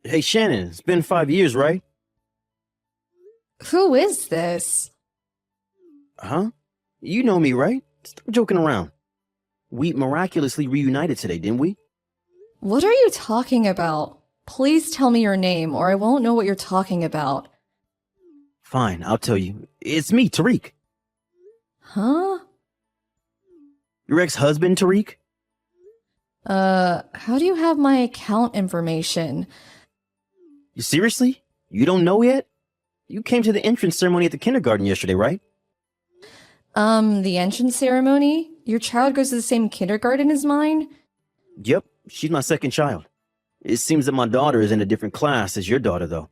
Hey Shannon, it's been 5 years, right? Who is this? Huh? You know me, right? Stop joking around. We miraculously reunited today, didn't we? What are you talking about? Please tell me your name or I won't know what you're talking about. Fine, I'll tell you. It's me, Tariq. Huh? Your ex-husband, Tariq? How do you have my account information? You seriously? You don't know yet? You came to the entrance ceremony at the kindergarten yesterday, right? The entrance ceremony? Your child goes to the same kindergarten as mine? Yep, she's my second child. It seems that my daughter is in a different class as your daughter, though.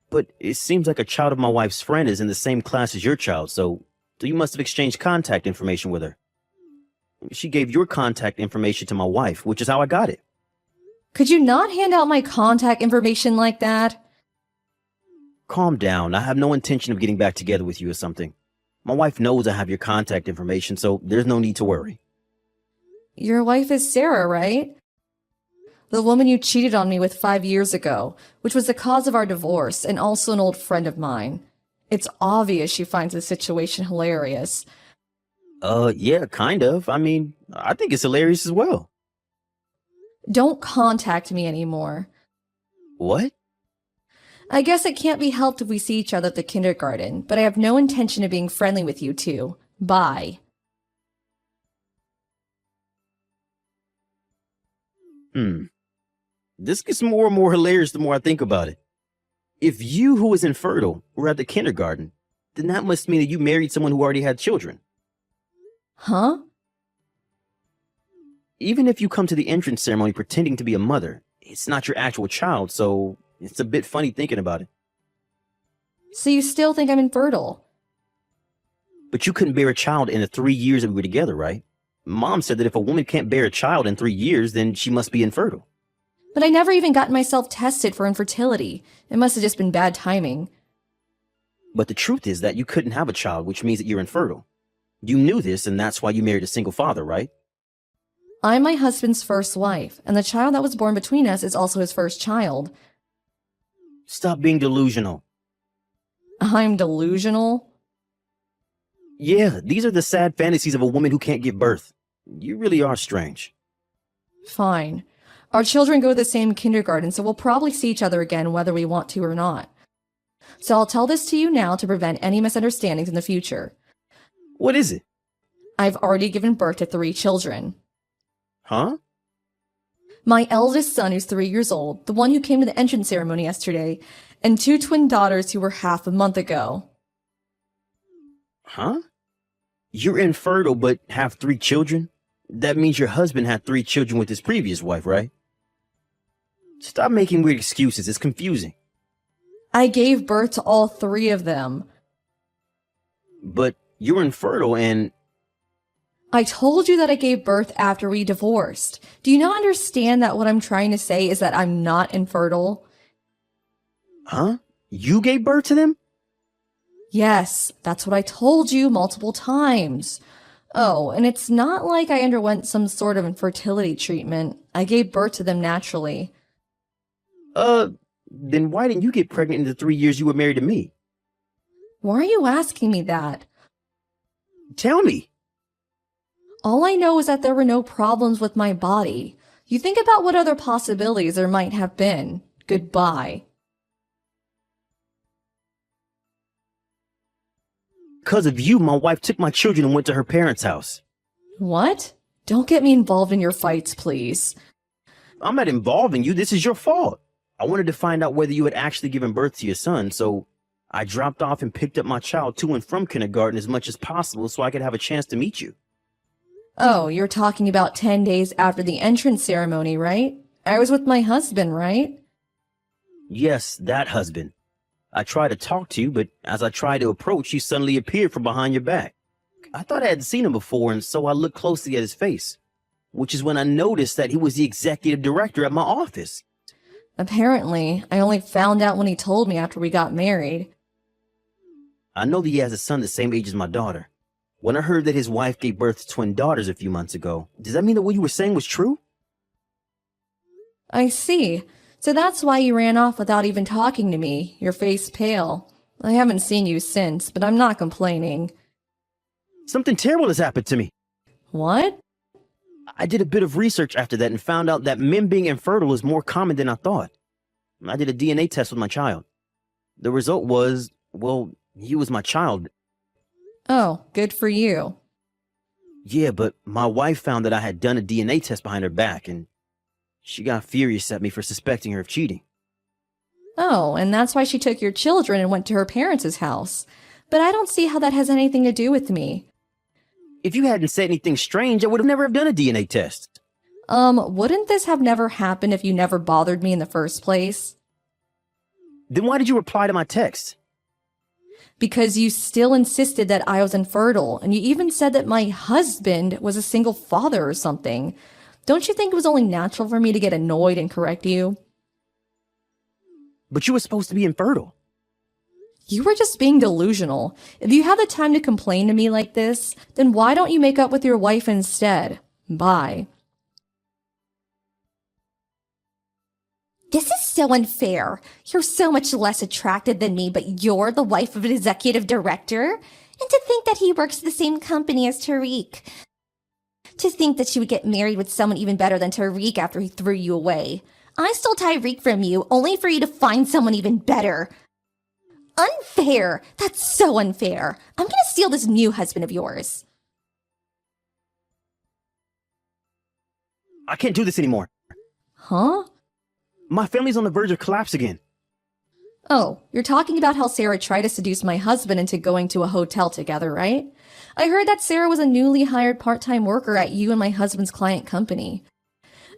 But it seems like a child of my wife's friend is in the same class as your child, so you must have exchanged contact information with her. She gave your contact information to my wife, which is how I got it. Could you not hand out my contact information like that? Calm down. I have no intention of getting back together with you or something. My wife knows I have your contact information, so there's no need to worry. Your wife is Sarah, right? The woman you cheated on me with 5 years ago, which was the cause of our divorce and also an old friend of mine. It's obvious she finds the situation hilarious. Yeah, kind of. I mean, I think it's hilarious as well. Don't contact me anymore. What? I guess it can't be helped if we see each other at the kindergarten, but I have no intention of being friendly with you two. Bye. This gets more and more hilarious the more I think about it. If you, who is infertile, were at the kindergarten, then that must mean that you married someone who already had children. Huh? Even if you come to the entrance ceremony pretending to be a mother, it's not your actual child, so it's a bit funny thinking about it. So you still think I'm infertile? But you couldn't bear a child in the 3 years that we were together, right? Mom said that if a woman can't bear a child in 3 years, then she must be infertile. But I never even got myself tested for infertility. It must have just been bad timing. But the truth is that you couldn't have a child, which means that you're infertile. You knew this, and that's why you married a single father, right? I'm my husband's first wife, and the child that was born between us is also his first child. Stop being delusional. I'm delusional? Yeah, these are the sad fantasies of a woman who can't give birth. You really are strange. Fine. Our children go to the same kindergarten, so we'll probably see each other again whether we want to or not. So I'll tell this to you now to prevent any misunderstandings in the future. What is it? I've already given birth to 3 children. Huh? My eldest son, who's 3 years old, the one who came to the entrance ceremony yesterday, and 2 twin daughters who were half a month ago. Huh? You're infertile but have 3 children? That means your husband had 3 children with his previous wife, right? Stop making weird excuses. It's confusing. I gave birth to all 3 of them. But you're infertile and... I told you that I gave birth after we divorced. Do you not understand that what I'm trying to say is that I'm not infertile? Huh? You gave birth to them? Yes, that's what I told you multiple times. Oh, and it's not like I underwent some sort of infertility treatment. I gave birth to them naturally. Then why didn't you get pregnant in the 3 years you were married to me? Why are you asking me that? Tell me. All I know is that there were no problems with my body. You think about what other possibilities there might have been. Goodbye. Because of you, my wife took my children and went to her parents' house. What? Don't get me involved in your fights, please. I'm not involving you. This is your fault. I wanted to find out whether you had actually given birth to your son, so I dropped off and picked up my child to and from kindergarten as much as possible so I could have a chance to meet you. Oh, you're talking about 10 days after the entrance ceremony, right? I was with my husband, right? Yes, that husband. I tried to talk to you, but as I tried to approach, you suddenly appeared from behind your back. I thought I hadn't seen him before, and so I looked closely at his face, which is when I noticed that he was the executive director at my office. Apparently, I only found out when he told me after we got married. I know that he has a son the same age as my daughter. When I heard that his wife gave birth to twin daughters a few months ago, does that mean that what you were saying was true? I see. So that's why you ran off without even talking to me, your face pale. I haven't seen you since, but I'm not complaining. Something terrible has happened to me. What? I did a bit of research after that and found out that men being infertile is more common than I thought. I did a DNA test with my child. The result was, well, he was my child. Oh, good for you. Yeah, but my wife found that I had done a DNA test behind her back, and she got furious at me for suspecting her of cheating. Oh, and that's why she took your children and went to her parents' house. But I don't see how that has anything to do with me. If you hadn't said anything strange, I would have never have done a DNA test. Wouldn't this have never happened if you never bothered me in the first place? Then why did you reply to my text? Because you still insisted that I was infertile, and you even said that my husband was a single father or something. Don't you think it was only natural for me to get annoyed and correct you? But you were supposed to be infertile. You were just being delusional. If you have the time to complain to me like this, then why don't you make up with your wife instead? Bye. This is so unfair. You're so much less attractive than me, but you're the wife of an executive director? And to think that he works at the same company as Tariq. To think that you would get married with someone even better than Tariq after he threw you away. I stole Tariq from you, only for you to find someone even better. Unfair! That's so unfair. I'm gonna steal this new husband of yours. I can't do this anymore. Huh? My family's on the verge of collapse again. Oh, you're talking about how Sarah tried to seduce my husband into going to a hotel together, right? I heard that Sarah was a newly hired part-time worker at you and my husband's client company.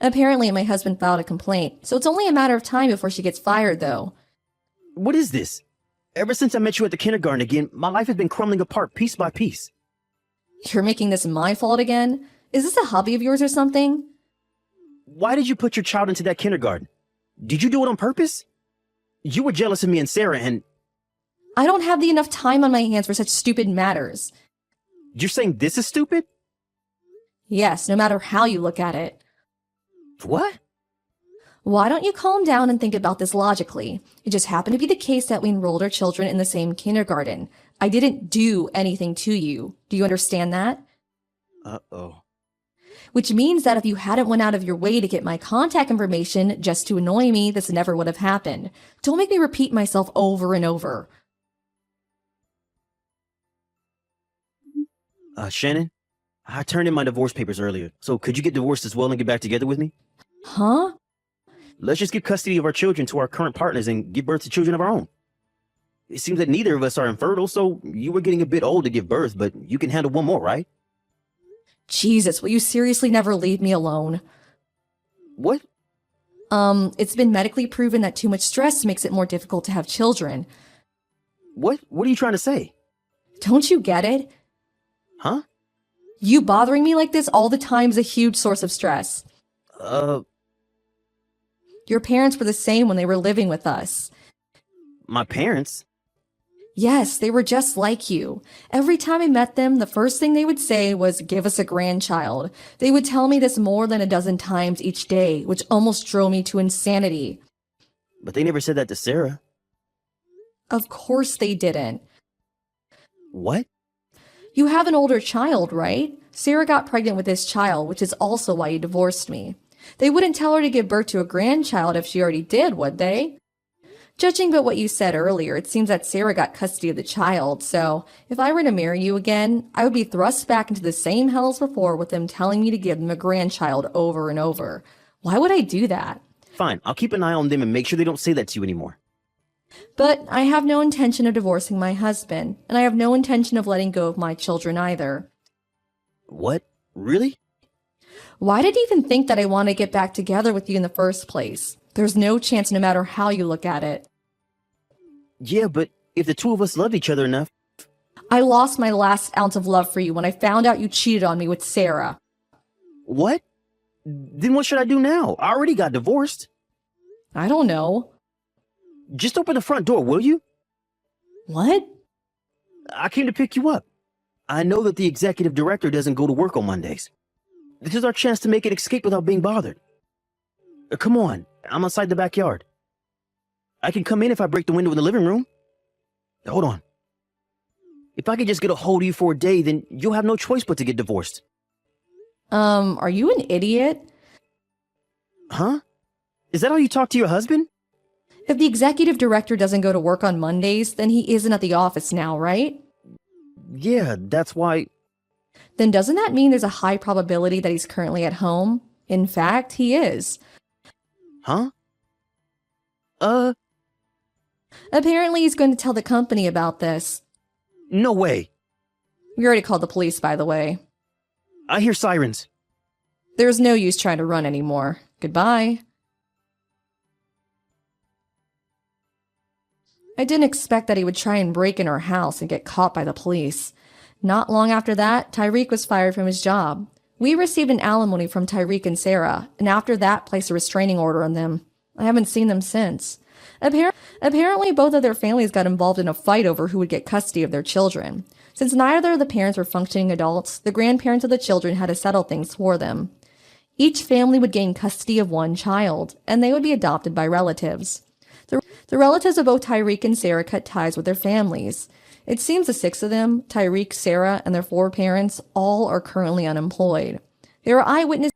Apparently, my husband filed a complaint, so it's only a matter of time before she gets fired, though. What is this? Ever since I met you at the kindergarten again, my life has been crumbling apart piece by piece. You're making this my fault again? Is this a hobby of yours or something? Why did you put your child into that kindergarten? Did you do it on purpose? You were jealous of me and Sarah, and I don't have enough time on my hands for such stupid matters. you're saying this is stupid? Yes, no matter how you look at it. What? Why don't you calm down and think about this logically? It just happened to be the case that we enrolled our children in the same kindergarten. I didn't do anything to you. Do you understand that? Uh-oh. Which means that if you hadn't went out of your way to get my contact information just to annoy me, this never would have happened. Don't make me repeat myself over and over. Shannon, I turned in my divorce papers earlier, so could you get divorced as well and get back together with me? Huh? Let's just give custody of our children to our current partners and give birth to children of our own. It seems that neither of us are infertile, so you were getting a bit old to give birth, but you can handle one more, right? Jesus, will you seriously never leave me alone? What? It's been medically proven that too much stress makes it more difficult to have children. What? What are you trying to say? Don't you get it? Huh? You bothering me like this all the time is a huge source of stress. Your parents were the same when they were living with us. My parents? Yes, they were just like you. Every time I met them, the first thing they would say was, "Give us a grandchild." They would tell me this more than a dozen times each day, which almost drove me to insanity. But they never said that to Sarah. Of course they didn't. What? You have an older child, right? Sarah got pregnant with this child, which is also why you divorced me. They wouldn't tell her to give birth to a grandchild if she already did, would they? Judging by what you said earlier, it seems that Sarah got custody of the child, so if I were to marry you again, I would be thrust back into the same hell as before with them telling me to give them a grandchild over and over. Why would I do that? Fine, I'll keep an eye on them and make sure they don't say that to you anymore. But I have no intention of divorcing my husband, and I have no intention of letting go of my children either. What? Really? Why did you even think that I want to get back together with you in the first place? There's no chance no matter how you look at it. Yeah, but if the two of us loved each other enough... I lost my last ounce of love for you when I found out you cheated on me with Sarah. What? Then what should I do now? I already got divorced. I don't know. Just open the front door, will you? What? I came to pick you up. I know that the executive director doesn't go to work on Mondays. This is our chance to make an escape without being bothered. Come on, I'm outside the backyard. I can come in if I break the window in the living room. Hold on. If I could just get a hold of you for a day, then you'll have no choice but to get divorced. Are you an idiot? Huh? Is that how you talk to your husband? If the executive director doesn't go to work on Mondays, then he isn't at the office now, right? Yeah, that's why. Then doesn't that mean there's a high probability that he's currently at home? In fact, he is. Huh? Apparently, he's going to tell the company about this. No way. We already called the police, by the way. I hear sirens. There's no use trying to run anymore. Goodbye. I didn't expect that he would try and break in our house and get caught by the police. Not long after that, Tyreek was fired from his job. We received an alimony from Tyreek and Sarah, and after that placed a restraining order on them. I haven't seen them since. Apparently, both of their families got involved in a fight over who would get custody of their children. Since neither of the parents were functioning adults, the grandparents of the children had to settle things for them. Each family would gain custody of one child, and they would be adopted by relatives. The relatives of both Tyreek and Sarah cut ties with their families. It seems the 6 of them, Tyreek, Sarah, and their 4 parents, all are currently unemployed. There are eyewitnesses